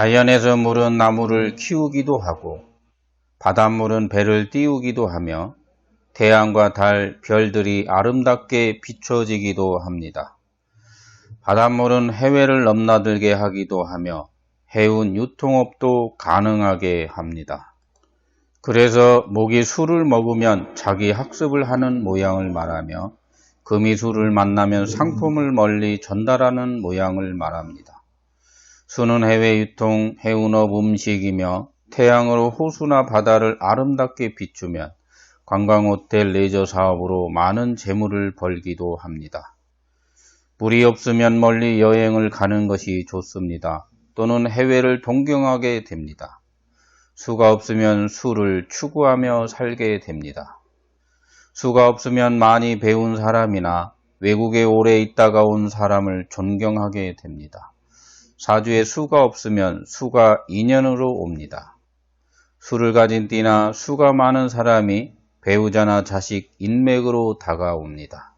자연에서 물은 나무를 키우기도 하고 바닷물은 배를 띄우기도 하며 태양과 달, 별들이 아름답게 비춰지기도 합니다. 바닷물은 해외를 넘나들게 하기도 하며 해운 유통업도 가능하게 합니다. 그래서 모기 술을 먹으면 자기 학습을 하는 모양을 말하며 금이 술을 만나면 상품을 멀리 전달하는 모양을 말합니다. 수는 해외 유통, 해운업 음식이며 태양으로 호수나 바다를 아름답게 비추면 관광호텔 레저 사업으로 많은 재물을 벌기도 합니다. 물이 없으면 멀리 여행을 가는 것이 좋습니다. 또는 해외를 동경하게 됩니다. 수가 없으면 수를 추구하며 살게 됩니다. 수가 없으면 많이 배운 사람이나 외국에 오래 있다가 온 사람을 존경하게 됩니다. 사주에 수가 없으면 수가 인연으로 옵니다. 수를 가진 띠나 수가 많은 사람이 배우자나 자식, 인맥으로 다가옵니다.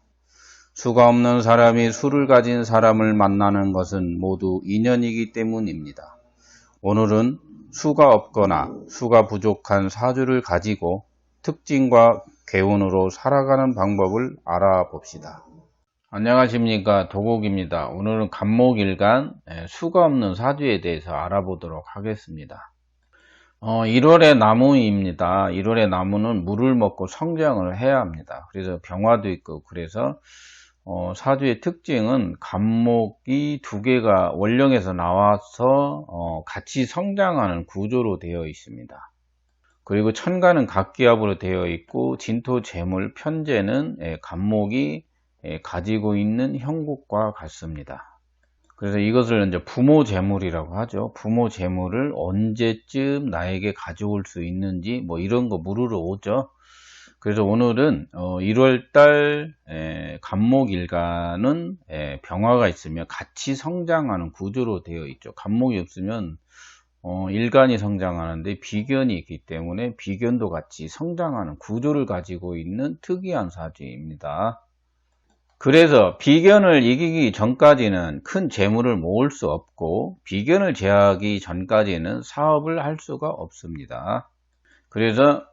수가 없는 사람이 수를 가진 사람을 만나는 것은 모두 인연이기 때문입니다. 오늘은 수가 없거나 수가 부족한 사주를 가지고 특징과 개운으로 살아가는 방법을 알아봅시다. 안녕하십니까, 도곡입니다. 오늘은 간목일간 수가 없는 사주에 대해서 알아보도록 하겠습니다. 1월의 나무입니다. 1월의 나무는 물을 먹고 성장을 해야 합니다. 그래서 병화도 있고, 그래서 사주의 특징은 간목이 두 개가 원령에서 나와서 같이 성장하는 구조로 되어 있습니다. 그리고 천간은 각기압으로 되어 있고, 진토, 재물, 편재는 간목이 가지고 있는 형국과 같습니다. 그래서 이것을 이제 부모 재물이라고 하죠. 부모 재물을 언제쯤 나에게 가져올 수 있는지 뭐 이런 거 물으러 오죠. 그래서 오늘은 1월달 간목일간은 병화가 있으면 같이 성장하는 구조로 되어 있죠. 간목이 없으면 일간이 성장하는데 비견이 있기 때문에 비견도 같이 성장하는 구조를 가지고 있는 특이한 사주입니다. 그래서 비견을 이기기 전까지는 큰 재물을 모을 수 없고 비견을 제하기 전까지는 사업을 할 수가 없습니다. 그래서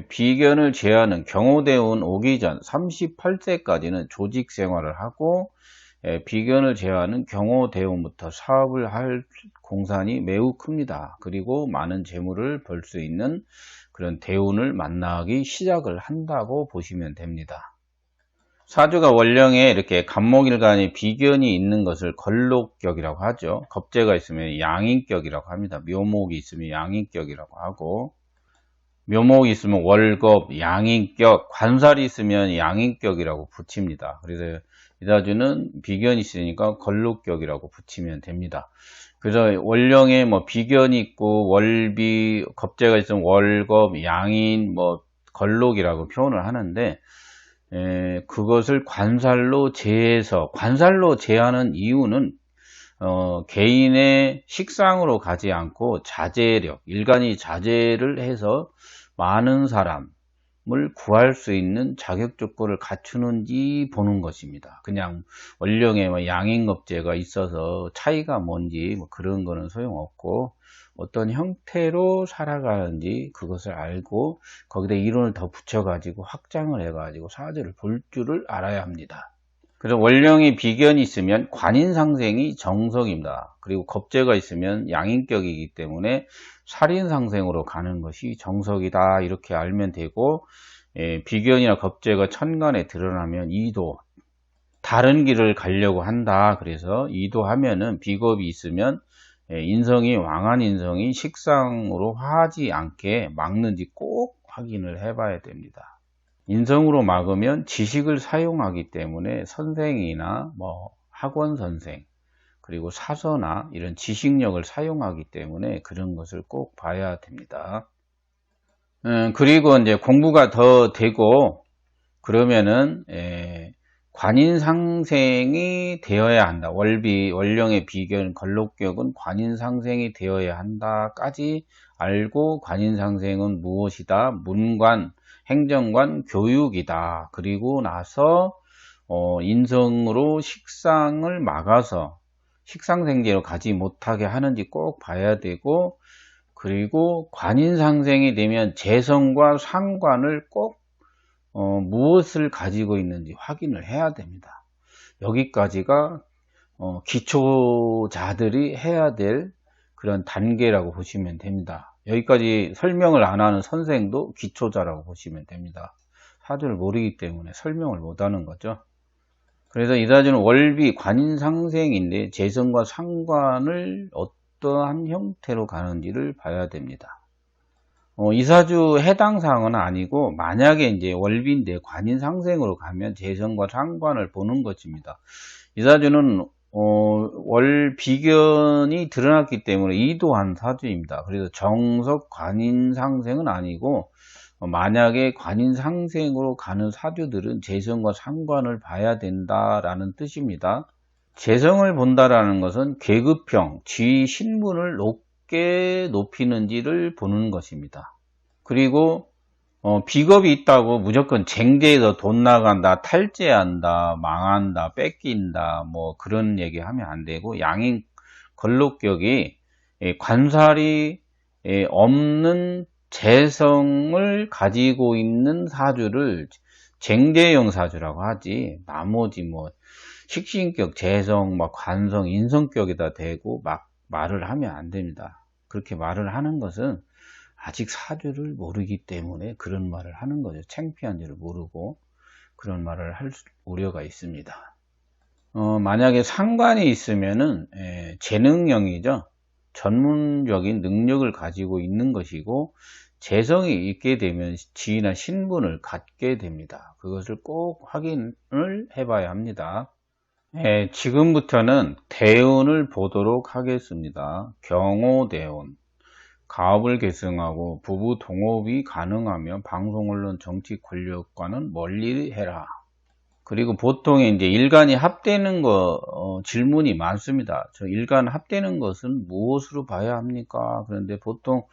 비견을 제하는 경호대운 오기 전 38세까지는 조직 생활을 하고 비견을 제하는 경호대운부터 사업을 할 공산이 매우 큽니다. 그리고 많은 재물을 벌 수 있는 그런 대운을 만나기 시작을 한다고 보시면 됩니다. 사주가 원령에 이렇게 간목일간에 비견이 있는 것을 걸록격이라고 하죠. 겁재가 있으면 양인격이라고 합니다. 묘목이 있으면 양인격이라고 하고, 묘목이 있으면 월겁, 양인격, 관살이 있으면 양인격이라고 붙입니다. 그래서 이 사주는 비견이 있으니까 걸록격이라고 붙이면 됩니다. 그래서 원령에 뭐 비견이 있고 월비, 겁재가 있으면 월겁, 양인, 뭐 걸록이라고 표현을 하는데, 그것을 관살로 제해서, 관살로 제하는 이유는 개인의 식상으로 가지 않고 자제력, 일간이 자제를 해서 많은 사람을 구할 수 있는 자격 조건을 갖추는지 보는 것입니다. 그냥 원령에 양인겁재가 있어서 차이가 뭔지 뭐 그런 거는 소용없고, 어떤 형태로 살아가는지 그것을 알고 거기다 이론을 더 붙여가지고 확장을 해가지고 사주를 볼 줄을 알아야 합니다. 그래서 원령이 비견이 있으면 관인상생이 정석입니다. 그리고 겁재가 있으면 양인격이기 때문에 살인상생으로 가는 것이 정석이다, 이렇게 알면 되고, 비견이나 겁재가 천간에 드러나면 이도, 다른 길을 가려고 한다. 그래서 이도하면은 비겁이 있으면 인성이, 왕한 인성이 식상으로 화하지 않게 막는지 꼭 확인을 해봐야 됩니다. 인성으로 막으면 지식을 사용하기 때문에 선생이나 뭐 학원 선생, 그리고 사서나 이런 지식력을 사용하기 때문에 그런 것을 꼭 봐야 됩니다. 그리고 이제 공부가 더 되고 그러면은 관인상생이 되어야 한다. 원령의 비견, 걸록격은 관인상생이 되어야 한다까지 알고, 관인상생은 무엇이다? 문관, 행정관, 교육이다. 그리고 나서 인성으로 식상을 막아서 식상생제로 가지 못하게 하는지 꼭 봐야 되고, 그리고 관인상생이 되면 재성과 상관을 꼭 무엇을 가지고 있는지 확인을 해야 됩니다. 여기까지가 기초자들이 해야 될 그런 단계라고 보시면 됩니다. 여기까지 설명을 안 하는 선생도 기초자라고 보시면 됩니다. 사주를 모르기 때문에 설명을 못 하는 거죠. 그래서 이 사주는 월비 관인상생인데 재성과 상관을 어떠한 형태로 가는지를 봐야 됩니다. 이 사주 해당 사항은 아니고, 만약에 이제 월비인데 관인상생으로 가면 재성과 상관을 보는 것입니다. 이 사주는 월 비견이 드러났기 때문에 이도한 사주입니다. 그래서 정석 관인상생은 아니고, 만약에 관인상생으로 가는 사주들은 재성과 상관을 봐야 된다라는 뜻입니다. 재성을 본다라는 것은 계급형, 지위, 신분을 높게 높이는지를 보는 것입니다. 그리고 비겁이 있다고 무조건 쟁제에서 돈 나간다, 탈제한다, 망한다, 뺏긴다, 뭐 그런 얘기 하면 안 되고, 양인 걸록격이 관살이 없는 재성을 가지고 있는 사주를 쟁제형 사주라고 하지, 나머지 뭐 식신격, 재성, 막 관성, 인성격에다 대고 막 말을 하면 안 됩니다. 그렇게 말을 하는 것은 아직 사주를 모르기 때문에 그런 말을 하는 거죠. 창피한 줄을 모르고 그런 말을 할 우려가 있습니다. 만약에 상관이 있으면은 재능형이죠. 전문적인 능력을 가지고 있는 것이고, 재성이 있게 되면 지위나 신분을 갖게 됩니다. 그것을 꼭 확인을 해봐야 합니다. 지금부터는 대운을 보도록 하겠습니다. 경호대운. 가업을 계승하고 부부 동업이 가능하며 방송, 언론, 정치, 권력과는 멀리 해라. 그리고 보통 이제 일간이 합되는 거 질문이 많습니다. 저 일간 합되는 것은 무엇으로 봐야 합니까? 그런데 보통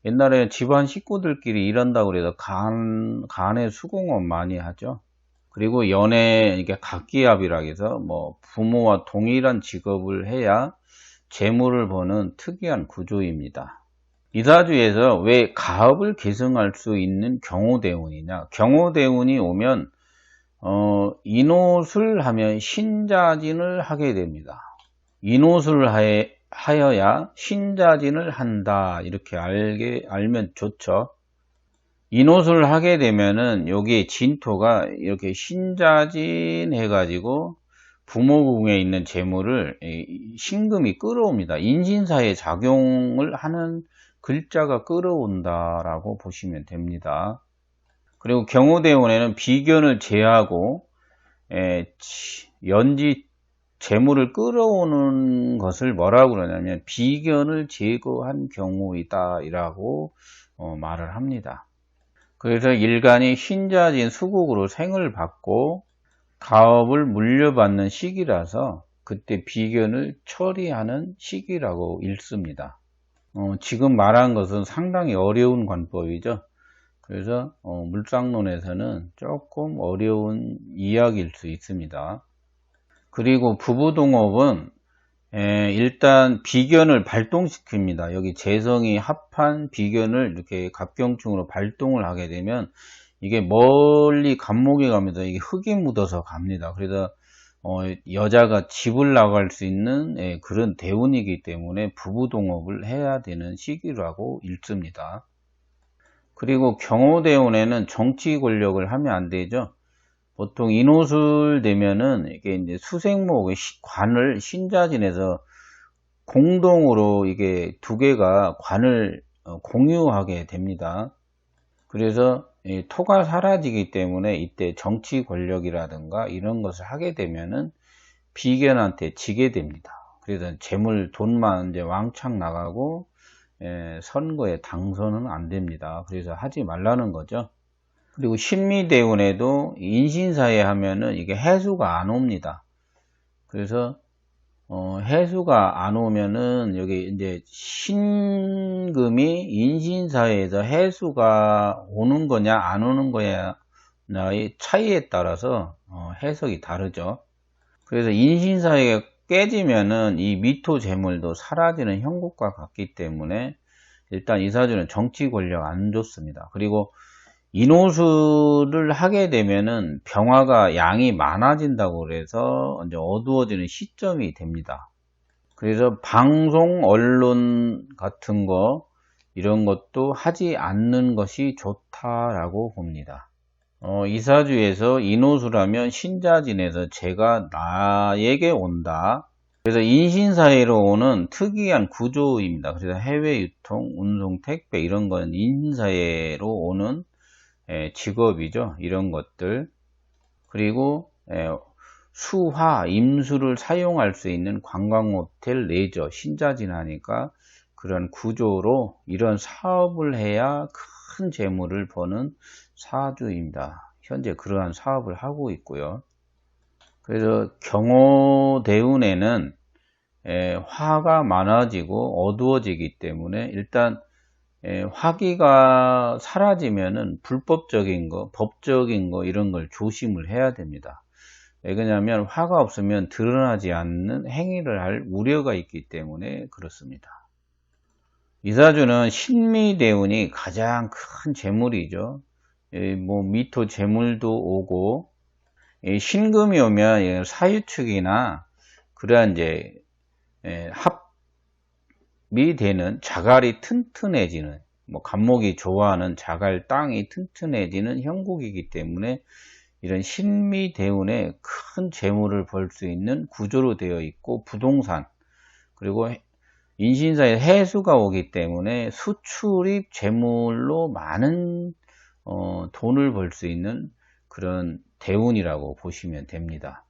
옛날에 집안 식구들끼리 일한다고 그래서 간의 수공업 많이 하죠. 그리고 연애, 이게 각기합이라고 해서 뭐 부모와 동일한 직업을 해야 재물을 버는 특이한 구조입니다. 이 사주에서 왜 가업을 계승할 수 있는 경호대운이냐? 경호대운이 오면 인옷을 하면 신자진을 하게 됩니다. 인옷을 하여야 신자진을 한다, 이렇게 알면 좋죠. 인옷을 하게 되면은 여기에 진토가 이렇게 신자진 해가지고 부모궁에 있는 재물을 신금이 끌어옵니다. 인신사에 작용을 하는 글자가 끌어온다라고 보시면 됩니다. 그리고 경호대운에는 비견을 제하고 연지 재물을 끌어오는 것을 뭐라고 그러냐면 비견을 제거한 경우이다 라고 말을 합니다. 그래서 일간이 신자진 수국으로 생을 받고 가업을 물려받는 시기라서 그때 비견을 처리하는 시기라고 읽습니다. 지금 말한 것은 상당히 어려운 관법이죠. 그래서 물상론에서는 조금 어려운 이야기일 수 있습니다. 그리고 부부동업은 일단 비견을 발동시킵니다. 여기 재성이 합한 비견을 이렇게 갑경충으로 발동을 하게 되면 이게 멀리 간목에 가면서 이게 흙이 묻어서 갑니다. 그래서 여자가 집을 나갈 수 있는 그런 대운이기 때문에 부부동업을 해야 되는 시기라고 읽습니다. 그리고 경호대운에는 정치 권력을 하면 안 되죠. 보통 인옷을 되면은 이게 이제 수생목의 관을 신자진에서 공동으로 이게 두 개가 관을 공유하게 됩니다. 그래서 토가 사라지기 때문에 이때 정치 권력이라든가 이런 것을 하게 되면은 비견한테 지게 됩니다. 그래서 재물, 돈만 이제 왕창 나가고 선거에 당선은 안 됩니다. 그래서 하지 말라는 거죠. 그리고 신미대운에도 인신사에 하면은 이게 해수가 안 옵니다. 그래서 해수가 안 오면은 여기 이제 신금이 인신사에서 해수가 오는 거냐 안 오는 거냐의 차이에 따라서 해석이 다르죠. 그래서 인신사에 깨지면은 이 미토 재물도 사라지는 형국과 같기 때문에 일단 이 사주는 정치 권력 안 좋습니다. 그리고 인호수를 하게 되면은 병화가 양이 많아진다고 그래서 이제 어두워지는 시점이 됩니다. 그래서 방송, 언론 같은 거 이런 것도 하지 않는 것이 좋다라고 봅니다. 이 사주에서 인호수라면 신자진에서 재가 나에게 온다. 그래서 인신사회로 오는 특이한 구조입니다. 그래서 해외 유통, 운송, 택배 이런 건 인신사회로 오는 직업이죠. 이런 것들. 그리고 수화, 임수를 사용할 수 있는 관광호텔, 레저, 신자진하니까 그런 구조로 이런 사업을 해야 큰 재물을 버는 사주입니다. 현재 그러한 사업을 하고 있고요. 그래서 경호대운에는 화가 많아지고 어두워지기 때문에 일단 화기가 사라지면은 불법적인 거, 법적인 거 이런 걸 조심을 해야 됩니다. 왜 그러냐면 화가 없으면 드러나지 않는 행위를 할 우려가 있기 때문에 그렇습니다. 이 사주는 신미대운이 가장 큰 재물이죠. 뭐 미토 재물도 오고 신금이 오면 사유축이나 그러한 이제 합이 되는 자갈이 튼튼해지는 뭐 간목이 좋아하는 자갈 땅이 튼튼해지는 형국이기 때문에 이런 신미대운에 큰 재물을 벌 수 있는 구조로 되어 있고 부동산 그리고 인신사에 해수가 오기 때문에 수출입 재물로 많은 돈을 벌 수 있는 그런 대운이라고 보시면 됩니다.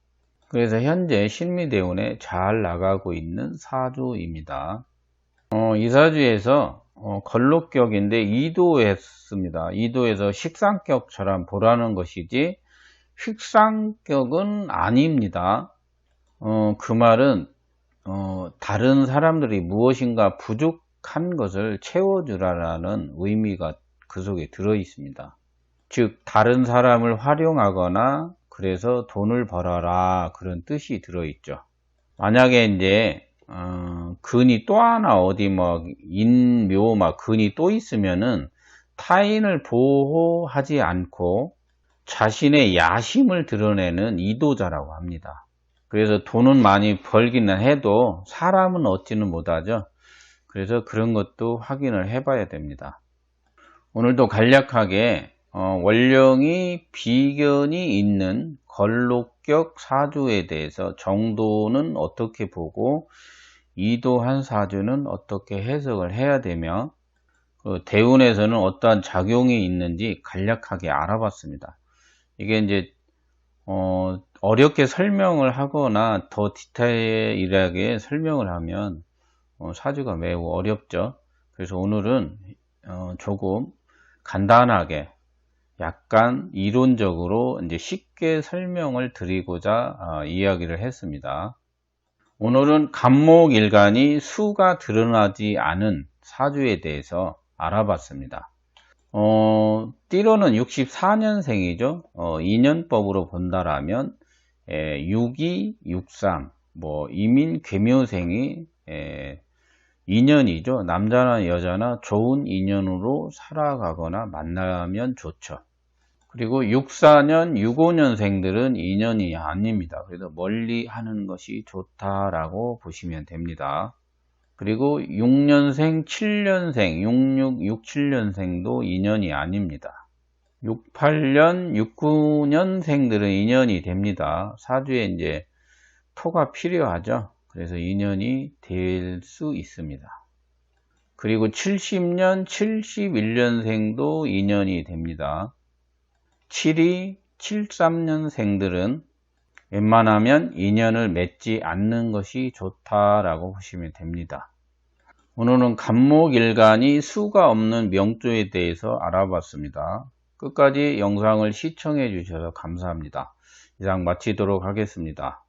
그래서 현재 신미대운에 잘 나가고 있는 사주입니다. 이 사주에서 걸록격인데 2도했습니다. 2도에서 식상격처럼 보라는 것이지 식상격은 아닙니다. 그 말은 다른 사람들이 무엇인가 부족한 것을 채워주라는 의미가 그 속에 들어 있습니다. 즉 다른 사람을 활용하거나 그래서 돈을 벌어라 그런 뜻이 들어 있죠. 만약에 이제 근이 또 하나 어디 뭐 인묘 막 근이 또 있으면은 타인을 보호하지 않고 자신의 야심을 드러내는 이도자라고 합니다. 그래서 돈은 많이 벌기는 해도 사람은 얻지는 못하죠. 그래서 그런 것도 확인을 해봐야 됩니다. 오늘도 간략하게 원령이 비견이 있는 걸록격 사주에 대해서 정도는 어떻게 보고 이도한 사주는 어떻게 해석을 해야 되며 대운에서는 어떠한 작용이 있는지 간략하게 알아봤습니다. 이게 이제 어렵게 설명을 하거나 더 디테일하게 설명을 하면 사주가 매우 어렵죠. 그래서 오늘은 조금 간단하게 약간 이론적으로 이제 쉽게 설명을 드리고자 이야기를 했습니다. 오늘은 간목일간이 수가 드러나지 않은 사주에 대해서 알아봤습니다. 띠로는 64년생이죠. 인연법으로 본다라면 62, 63, 뭐 이민 괴묘생이 인연이죠. 남자나 여자나 좋은 인연으로 살아가거나 만나면 좋죠. 그리고 64년, 65년생들은 인연이 아닙니다. 그래서 멀리 하는 것이 좋다라고 보시면 됩니다. 그리고 6년생, 7년생, 66, 67년생도 인연이 아닙니다. 68년, 69년생들은 인연이 됩니다. 사주에 이제 토가 필요하죠. 그래서 인연이 될 수 있습니다. 그리고 70년, 71년생도 인연이 됩니다. 72, 73년생들은 웬만하면 인연을 맺지 않는 것이 좋다라고 보시면 됩니다. 오늘은 간목일간이 수가 없는 명조에 대해서 알아봤습니다. 끝까지 영상을 시청해 주셔서 감사합니다. 이상 마치도록 하겠습니다.